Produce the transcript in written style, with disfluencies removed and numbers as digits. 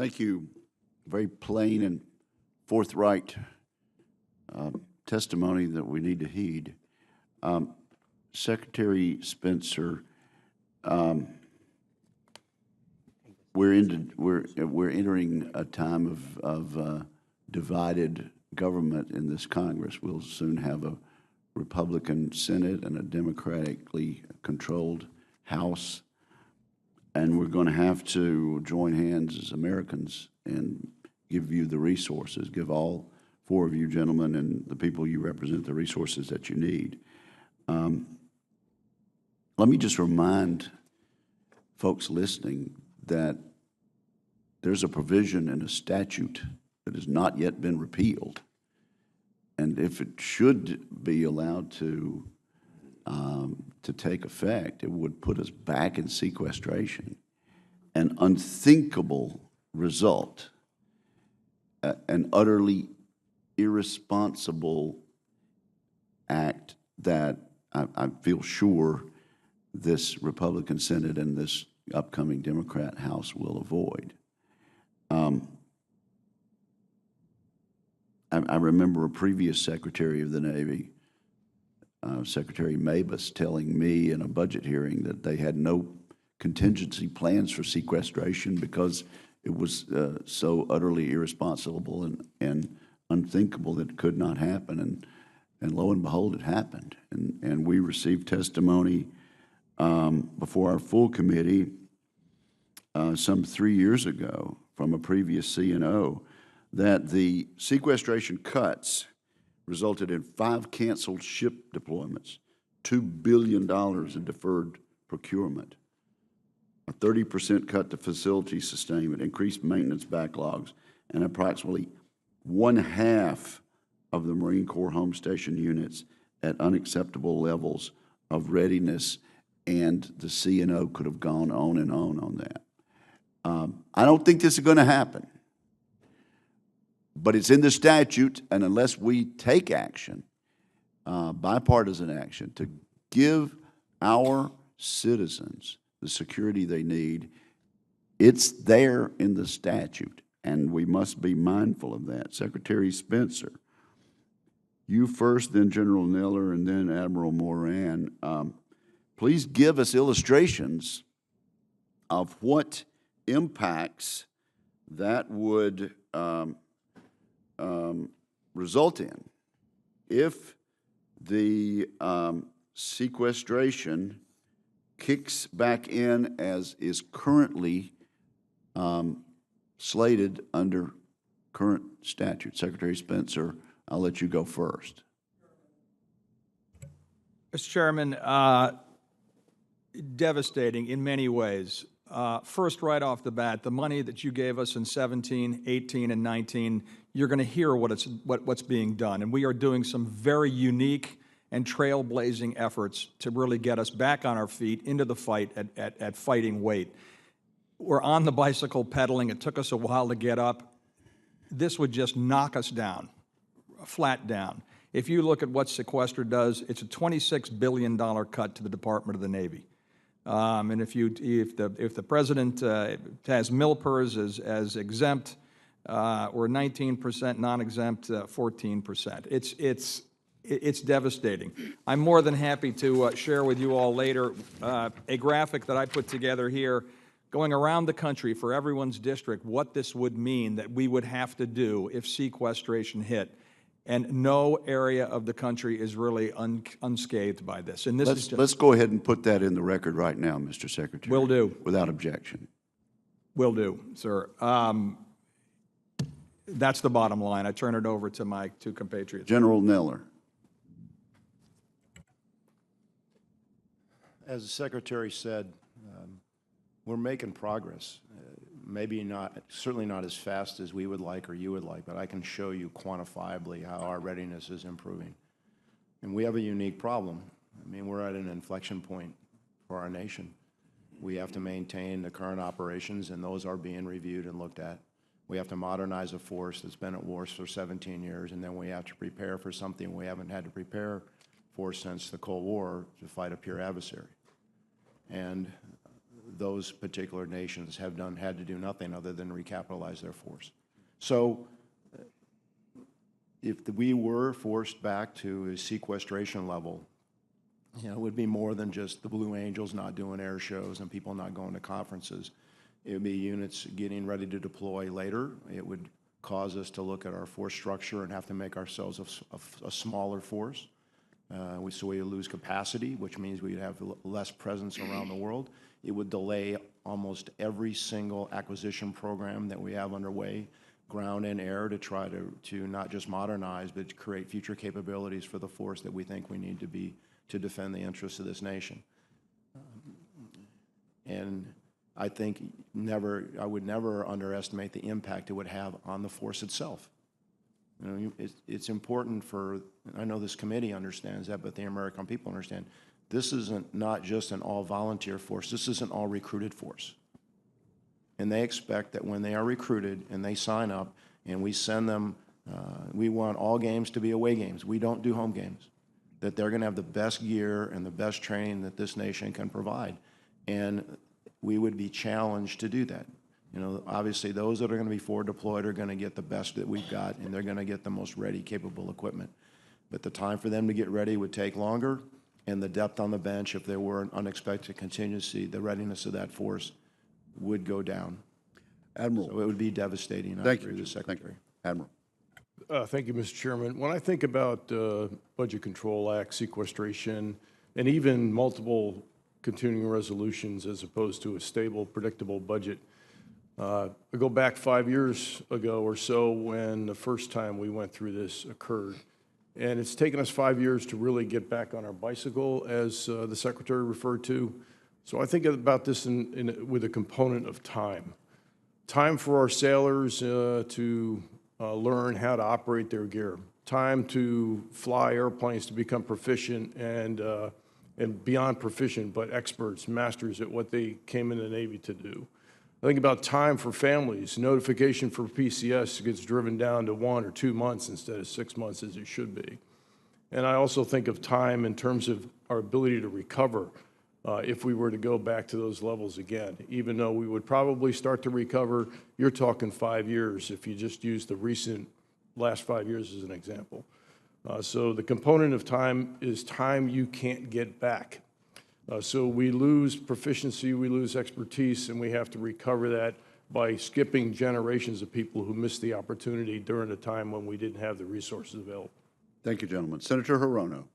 Thank you. Very plain and forthright testimony that we need to heed. Secretary Spencer, we're entering a time of divided government in this Congress. We'll soon have a Republican Senate and a democratically controlled House, and we're going to have to join hands as Americans and give you the resources, give all four of you gentlemen and the people you represent the resources that you need. Let me just remind folks listening that there's a provision in a statute that has not yet been repealed. And if it should be allowed to take effect, it would put us back in sequestration. An unthinkable result, an utterly irresponsible act that I feel sure this Republican Senate and this upcoming Democrat House will avoid. I remember a previous Secretary of the Navy, Secretary Mabus, telling me in a budget hearing that they had no contingency plans for sequestration because it was so utterly irresponsible and unthinkable that it could not happen. And lo and behold, it happened. And we received testimony before our full committee some 3 years ago from a previous CNO that the sequestration cuts resulted in 5 canceled ship deployments, $2 billion in deferred procurement, a 30% cut to facility sustainment, increased maintenance backlogs, and approximately 1/2 of the Marine Corps home station units at unacceptable levels of readiness, and the CNO could have gone on and on that. I don't think this is going to happen, but it's in the statute, and unless we take action, bipartisan action, to give our citizens the security they need, it's there in the statute, and we must be mindful of that. Secretary Spencer, you first, then General Miller, and then Admiral Moran. Please give us illustrations of what impacts that would result in if the sequestration kicks back in as is currently slated under current statute. Secretary Spencer, I'll let you go first. Mr. Chairman, devastating in many ways. First, right off the bat, the money that you gave us in 17, 18, and 19, you're going to hear what's being done. And we are doing some very unique and trailblazing efforts to really get us back on our feet into the fight at fighting weight. We're on the bicycle pedaling. It took us a while to get up. This would just knock us down, flat down. If you look at what sequester does, it's a $26 billion cut to the Department of the Navy. And if the president has MILPERS as exempt or 19%, non-exempt 14%, it's devastating. I'm more than happy to share with you all later a graphic that I put together here, going around the country for everyone's district, what this would mean that we would have to do if sequestration hit. And no area of the country is really unscathed by this. And let's go ahead and put that in the record right now, Mr. Secretary. Will do. Without objection. Will do, sir. That's the bottom line. I turn it over to my two compatriots. General Miller. As the Secretary said, we're making progress. Maybe not, certainly not as fast as we would like or you would like, but I can show you quantifiably how our readiness is improving. And we have a unique problem. I mean, we're at an inflection point for our nation. We have to maintain the current operations, and those are being reviewed and looked at. We have to modernize a force that's been at war for 17 years, and then we have to prepare for something we haven't had to prepare for since the Cold War, to fight a pure adversary. And those particular nations have had to do nothing other than recapitalize their force. So if we were forced back to a sequestration level, it would be more than just the Blue Angels not doing air shows and people not going to conferences. It would be units getting ready to deploy later. It would cause us to look at our force structure and have to make ourselves a smaller force. So we lose capacity, which means we'd have less presence around the world. It would delay almost every single acquisition program that we have underway, ground and air, to try to not just modernize, but to create future capabilities for the force that we think we need to defend the interests of this nation. And I think I would never underestimate the impact it would have on the force itself. It's important I know this committee understands that, but the American people understand, this isn't not just an all-volunteer force, this is an all-recruited force. And they expect that when they are recruited and they sign up and we send them, we want all games to be away games. We don't do home games. That they're going to have the best gear and the best training that this nation can provide. And we would be challenged to do that. Obviously those that are going to be forward deployed are going to get the best that we've got, and they're going to get the most ready, capable equipment. But the time for them to get ready would take longer, and the depth on the bench, if there were an unexpected contingency, the readiness of that force would go down. Admiral. So it would be devastating. Thank you, the Secretary. Admiral. Thank you, Mr. Chairman. When I think about Budget Control Act, sequestration, and even multiple continuing resolutions as opposed to a stable, predictable budget, I go back 5 years ago or so when the first time we went through this occurred. And it's taken us 5 years to really get back on our bicycle, as the Secretary referred to. So I think about this with a component of time. Time for our sailors to learn how to operate their gear. Time to fly airplanes to become proficient and beyond proficient, but experts, masters at what they came in the Navy to do. I think about time for families. Notification for PCS gets driven down to 1 or 2 months instead of 6 months as it should be. And I also think of time in terms of our ability to recover if we were to go back to those levels again. Even though we would probably start to recover, you're talking 5 years if you just use the last 5 years as an example. So the component of time is time you can't get back. So we lose proficiency, we lose expertise, and we have to recover that by skipping generations of people who missed the opportunity during a time when we didn't have the resources available. Thank you, gentlemen. Senator Hirono.